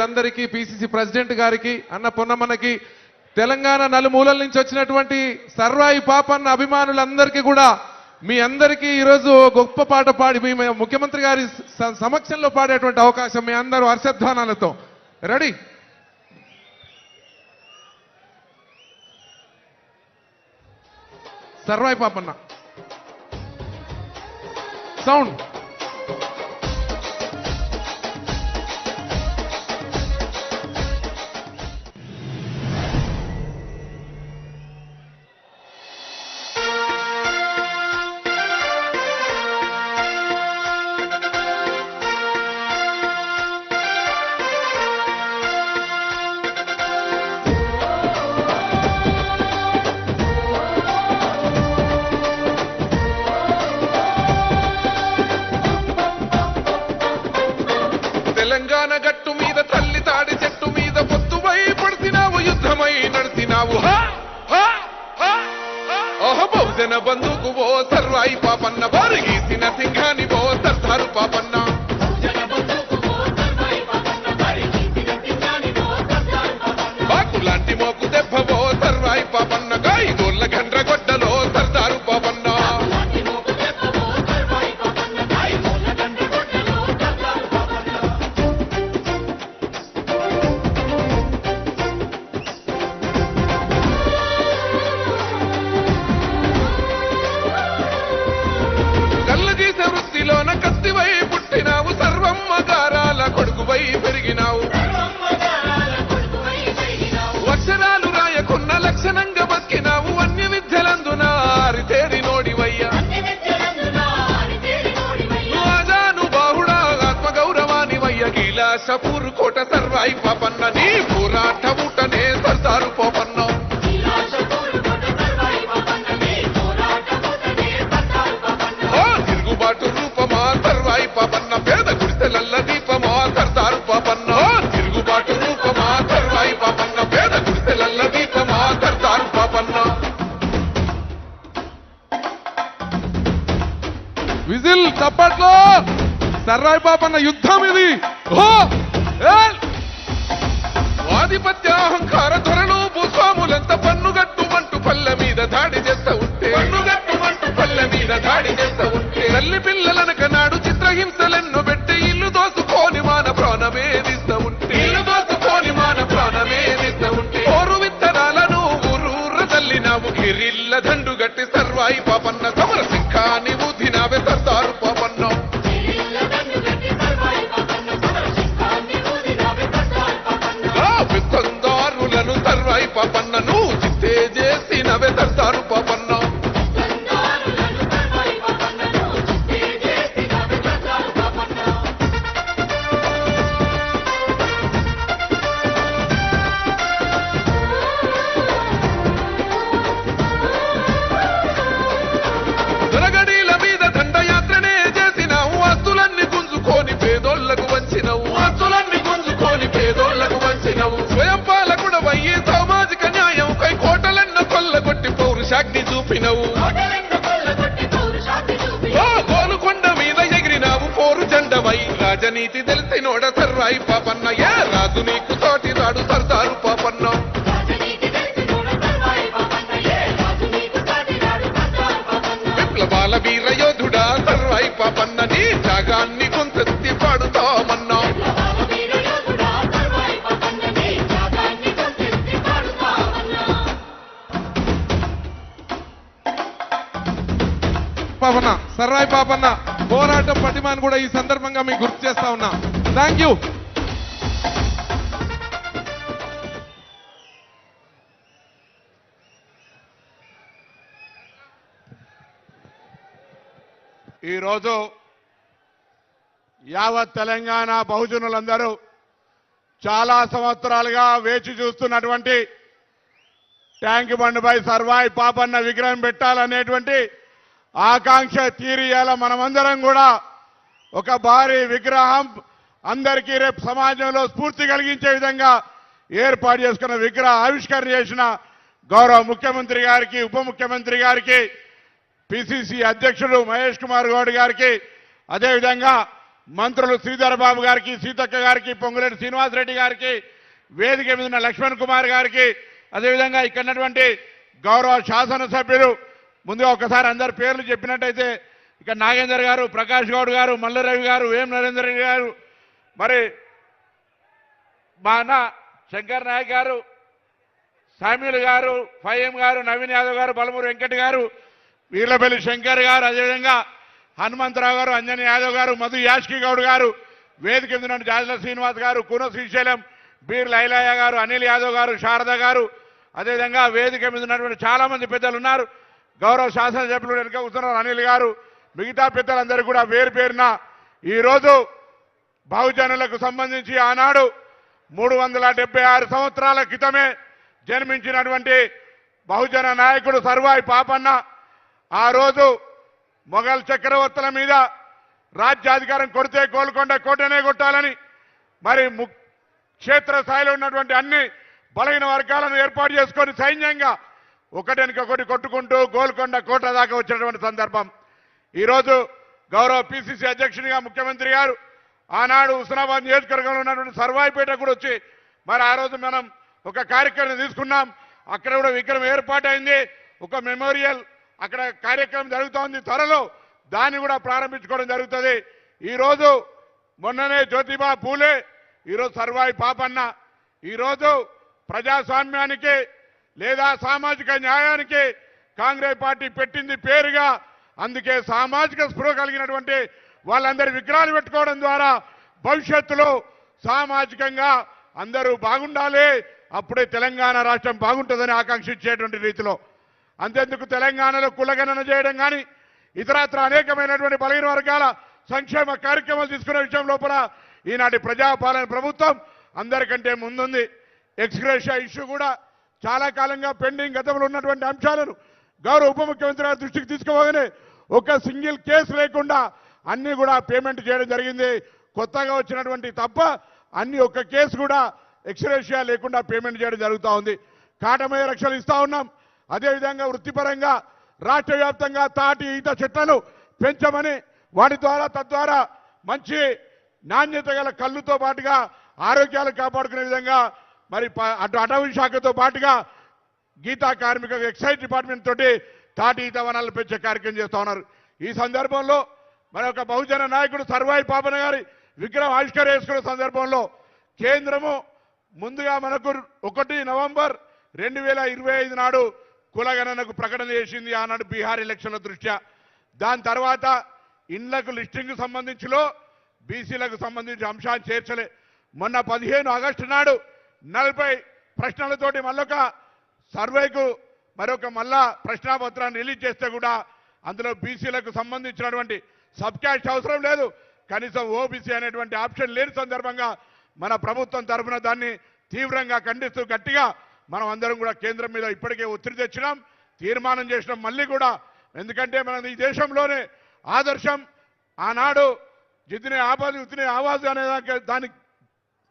అందరికీ PCC president గారికి అన్న పొన్నమ్మకి తెలంగాణ నలుమూలల నుంచి వచ్చినటువంటి సర్వాయి పాపన్న అభిమానులందరికీ కూడా మీ అందరికీ ఈరోజు గొప్ప పాట పాడి మీ ముఖ్యమంత్రి గారి సమక్షంలో పాడేటువంటి అవకాశం మీ అందరూ హర్షధ్వానాలతో రెడీ సర్వాయి పాపన్న సౌండ్ తెలంగాణ గట్టు మీద తల్లి తాడి చెట్టు మీద పొత్తువై పడినావు యుద్ధమై నడిచినావు బహుజన బంధుకు ఓ సర్వాయి పాపన్న వారు గీసిన సింహాని ఓ సర్దారు పాపన్న బాకు లాంటి మోకు దెబ్బ ఓ సర్వాయి పాపన్న గాయగోళ్ళ గండ్ర గొడ్డలో సర్దారు పాపన్న వృత్తిలోన కత్తివై పుట్టినావు సర్వమ్మ గారాల కొడుకువై పెరిగినావు అక్షరాలు రాయకున్న లక్షణంగా బతికినావు అన్య విద్యలందున ఆరితేరి నోడివయ్యా ఆజాను బాహుడా ఆత్మగౌరవానివయ్య కైలాసపూర్ కోట సర్వాయి పాపన్న నీ పోరాట ఊటనే సర్దారు పోపన్న రూపమా సర్వాయి పాపన్న పేద గుడిసెలల్ల దీపమా సర్దారు పాపన్న తిరుగుబాటు రూపమా సర్వాయి పాపన్న పేద గుడిసెలల్ల దీపమా సర్దారు పాపన్న విజిల్ చప్పట్లో సర్వాయి పాపన్న యుద్ధం ఇది ఆధిపత్య అహంకార ధొరలు భూస్వాములంతా పన్నుగట్టుమంటూ పల్లె మీద దాడి చేస్తా ఉంటే పల్లె మీద దాడి చేస్తా ఉంటే తల్లి పిల్లలనక నాడు చిత్రహింసలెన్నో పెట్టి ఇల్లు దోసుకొని మాన ప్రాణమేదిస్తా ఉంటే ఓరు విత్తనాలను ఊరూర తల్లినావు గిరిల్ల దండు గట్టి సర్వాయి పాపన్న సమర సింఖాని ఊదినావే సర్దారు పాపన్న విత్తందారులను సర్వాయి పాపన్న నువ్వు చిత్తే చేసినవే సర్దారు పాపన్న దొరగడీల మీద దండయాత్రనే చేసినావు ఆస్తులన్నీ గుంజుకొని పేదోళ్లకు వంచినవు స్వయం పాలకుడవయ్యి సామాజిక న్యాయం కై కోటలన్న కొల్లగొట్టి పౌరుషాగ్ని చూపినవు గోలుకొండ మీద ఎగిరినావు పోరు జెండవై రాజనీతి తెలిసినోడ సర్వాయి పాపన్న ఏ రాజు నీకు తోటి రాడు సర్దారు పాపన్న విప్లవాల వీర యోధుడా సర్వాయి పాపన్న నీ త్యాగాన్ని కొంతెత్తి పాడుతామన్నా పాపన్న సర్వాయి పాపన్న పోరాటం పటిమాని కూడా ఈ సందర్భంగా మీకు గుర్తు చేస్తా ఉన్నా థ్యాంక్ యూ ఈరోజు యావత్ తెలంగాణ బహుజనులందరూ చాలా సంవత్సరాలుగా వేచి చూస్తున్నటువంటి ట్యాంక్ బండ్పై సర్వాయి పాపన్న విగ్రహం పెట్టాలనేటువంటి ఆకాంక్ష తీరియాల మనమందరం కూడా ఒక భారీ విగ్రహం అందరికీ రేపు సమాజంలో స్ఫూర్తి కలిగించే విధంగా ఏర్పాటు చేసుకున్న విగ్రహ ఆవిష్కరణ చేసిన గౌరవ ముఖ్యమంత్రి గారికి ఉప ముఖ్యమంత్రి గారికి పిసిసి అధ్యక్షుడు మహేష్ కుమార్ గౌడ్ గారికి అదేవిధంగా మంత్రులు శ్రీధర్ బాబు గారికి, సీతక్క గారికి, పొంగులేటి శ్రీనివాసరెడ్డి గారికి, వేదిక మీద ఉన్న లక్ష్మణ్ కుమార్ గారికి, అదేవిధంగా ఇక్కడ ఉన్నటువంటి గౌరవ శాసనసభ్యులు, ముందుగా ఒకసారి అందరి పేర్లు చెప్పినట్టయితే ఇక్కడ నాగేందర్ గారు, ప్రకాష్ గౌడ్ గారు, మల్లరవి గారు, వేం నరేందర్ రెడ్డి గారు, మరి మా అన్న శంకర్ నాయక్ గారు, సామ్యుల్ గారు, ఫైఎం గారు, నవీన్ యాదవ్ గారు, బలమూరు వెంకట్ గారు, వీర్లపల్లి శంకర్ గారు, అదేవిధంగా హనుమంతరావు గారు, అంజనీ యాదవ్ గారు, మధు యాష్కి గౌడ్ గారు, వేదిక మీద ఉన్న జాజల శ్రీనివాస్ గారు, కూన శ్రీశైలం, బీర్ లైలయ్య గారు, అనిల్ యాదవ్ గారు, శారద గారు, అదేవిధంగా వేదిక మీద ఉన్నటువంటి చాలా మంది పెద్దలు ఉన్నారు. గౌరవ శాసనసభ్యులు వెనుక కూర్చున్నారు అనిల్ గారు, మిగతా పెద్దలందరూ కూడా పేరు పేరున ఈరోజు బహుజనులకు సంబంధించి ఆనాడు 376 సంవత్సరాల క్రితమే జన్మించినటువంటి బహుజన నాయకుడు సర్వాయి పాపన్న ఆ రోజు మొఘల్ చక్రవర్తుల మీద రాజ్యాధికారం కొడితే గోల్కొండ కోటనే కొట్టాలని మరి క్షేత్రస్థాయిలో ఉన్నటువంటి అన్ని బలహీన వర్గాలను ఏర్పాటు చేసుకొని సైన్యంగా ఒకటి కొట్టుకుంటూ గోల్కొండ కోట దాకా వచ్చినటువంటి సందర్భం. ఈరోజు గౌరవ పిసిసి అధ్యక్షునిగా ముఖ్యమంత్రి గారు ఆనాడు హుస్నాబాద్ నియోజకవర్గంలో ఉన్నటువంటి సర్వాయిపేట కూడా వచ్చి మరి ఆ రోజు మనం ఒక కార్యక్రమం తీసుకున్నాం. అక్కడ కూడా విగ్రహం ఏర్పాటైంది, ఒక మెమోరియల్ అక్కడ కార్యక్రమం జరుగుతోంది. త్వరలో దాన్ని కూడా ప్రారంభించుకోవడం జరుగుతుంది. ఈరోజు మొన్ననే జ్యోతిబా పూలే, ఈరోజు సర్వాయి పాపన్న, ఈరోజు ప్రజాస్వామ్యానికి లేదా సామాజిక న్యాయానికి కాంగ్రెస్ పార్టీ పెట్టింది పేరుగా. అందుకే సామాజిక స్పృహ కలిగినటువంటి వాళ్ళందరి విగ్రహాలు పెట్టుకోవడం ద్వారా భవిష్యత్తులో సామాజికంగా అందరూ బాగుండాలి, అప్పుడే తెలంగాణ రాష్ట్రం బాగుంటుందని ఆకాంక్షించేటువంటి రీతిలో. అంతేందుకు తెలంగాణలో కులగణన చేయడం కానీ ఇతరత్ర అనేకమైనటువంటి బలహీన వర్గాల సంక్షేమ కార్యక్రమాలు తీసుకునే విషయం లోపల ఈనాటి ప్రజాపాలన ప్రభుత్వం అందరికంటే ముందుంది. ఎక్స్గ్రేషియా ఇష్యూ కూడా చాలా కాలంగా పెండింగ్, గతంలో ఉన్నటువంటి అంశాలను గౌరవ ఉప ముఖ్యమంత్రి గారి దృష్టికి తీసుకోగానే ఒక సింగిల్ కేసు లేకుండా అన్ని కూడా పేమెంట్ చేయడం జరిగింది. కొత్తగా వచ్చినటువంటి తప్ప అన్ని ఒక్క కేసు కూడా ఎక్స్గ్రేషియా లేకుండా పేమెంట్ చేయడం జరుగుతూ ఉంది. కాటమయ్య రక్షలు ఇస్తా ఉన్నాం. అదేవిధంగా వృత్తిపరంగా రాష్ట్ర వ్యాప్తంగా తాటి ఈత చెట్లను పెంచమని, వాటి ద్వారా తద్వారా మంచి నాణ్యత గల కళ్ళుతో పాటుగా ఆరోగ్యాలు కాపాడుకునే విధంగా మరి అటు అటవీ శాఖతో పాటుగా గీతా కార్మిక ఎక్సైజ్ డిపార్ట్మెంట్ తోటి తాటి ఈత వనాలను పెంచే కార్యక్రమం చేస్తా ఉన్నారు. ఈ సందర్భంలో మరి ఒక బహుజన నాయకుడు సర్వాయి పాపన్న గారి విగ్రహం ఆవిష్కరించుకునే సందర్భంలో కేంద్రము ముందుగా మనకు 1 నవంబర్ 2025 నాడు కులగణనకు ప్రకటన చేసింది, ఆనాడు బీహార్ ఎలక్షన్ల దృష్ట్యా. దాని తర్వాత ఇండ్లకు లిస్టింగ్ సంబంధించిలో బీసీలకు సంబంధించి అంశాన్ని చేర్చలే. మొన్న 15 ఆగస్టు నాడు 40 ప్రశ్నలతోటి మళ్ళొక సర్వేకు మరొక మళ్ళా ప్రశ్నాపత్రాన్ని రిలీజ్ చేస్తే కూడా అందులో బీసీలకు సంబంధించినటువంటి సబ్ క్యాస్ట్ అవసరం లేదు, కనీసం ఓబీసీ అనేటువంటి ఆప్షన్ లేని సందర్భంగా మన ప్రభుత్వం తరఫున దాన్ని తీవ్రంగా ఖండిస్తూ గట్టిగా మనం అందరం కూడా కేంద్రం మీద ఇప్పటికే ఒత్తిడి తెచ్చినాం, తీర్మానం చేసినాం మళ్ళీ కూడా. ఎందుకంటే మన ఈ దేశంలోనే ఆదర్శం ఆనాడు జిద్దినే ఆబాది ఉత్తినే ఆవాజ్ అనే దానికి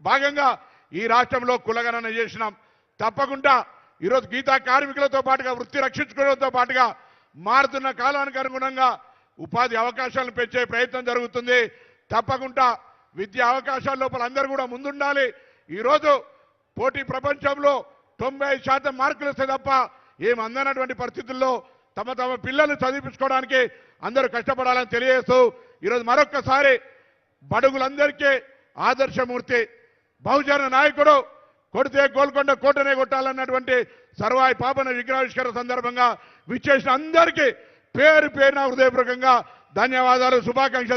భాగంగా ఈ రాష్ట్రంలో కులగణన చేసినాం. తప్పకుండా ఈరోజు గీతా కార్మికులతో పాటుగా వృత్తి రక్షించుకోవడంతో పాటుగా మారుతున్న కాలానికి అనుగుణంగా ఉపాధి అవకాశాలను పెంచే ప్రయత్నం జరుగుతుంది. తప్పకుండా విద్యా అవకాశాల లోపల అందరూ కూడా ముందుండాలి. ఈరోజు పోటీ ప్రపంచంలో 90% మార్కులు వస్తే తప్ప ఏం అందనటువంటి పరిస్థితుల్లో తమ పిల్లలు చదివించుకోవడానికి అందరూ కష్టపడాలని తెలియజేస్తూ ఈరోజు మరొక్కసారి బడుగులందరికీ ఆదర్శమూర్తి బహుజన నాయకుడు, కొడితే గోల్కొండ కోటనే కొట్టాలన్నటువంటి సర్వాయి పాపన విగ్రహావిష్కరణ సందర్భంగా విచ్చేసిన అందరికీ పేరు పేరున హృదయపూర్వకంగా ధన్యవాదాలు, శుభాకాంక్షలు.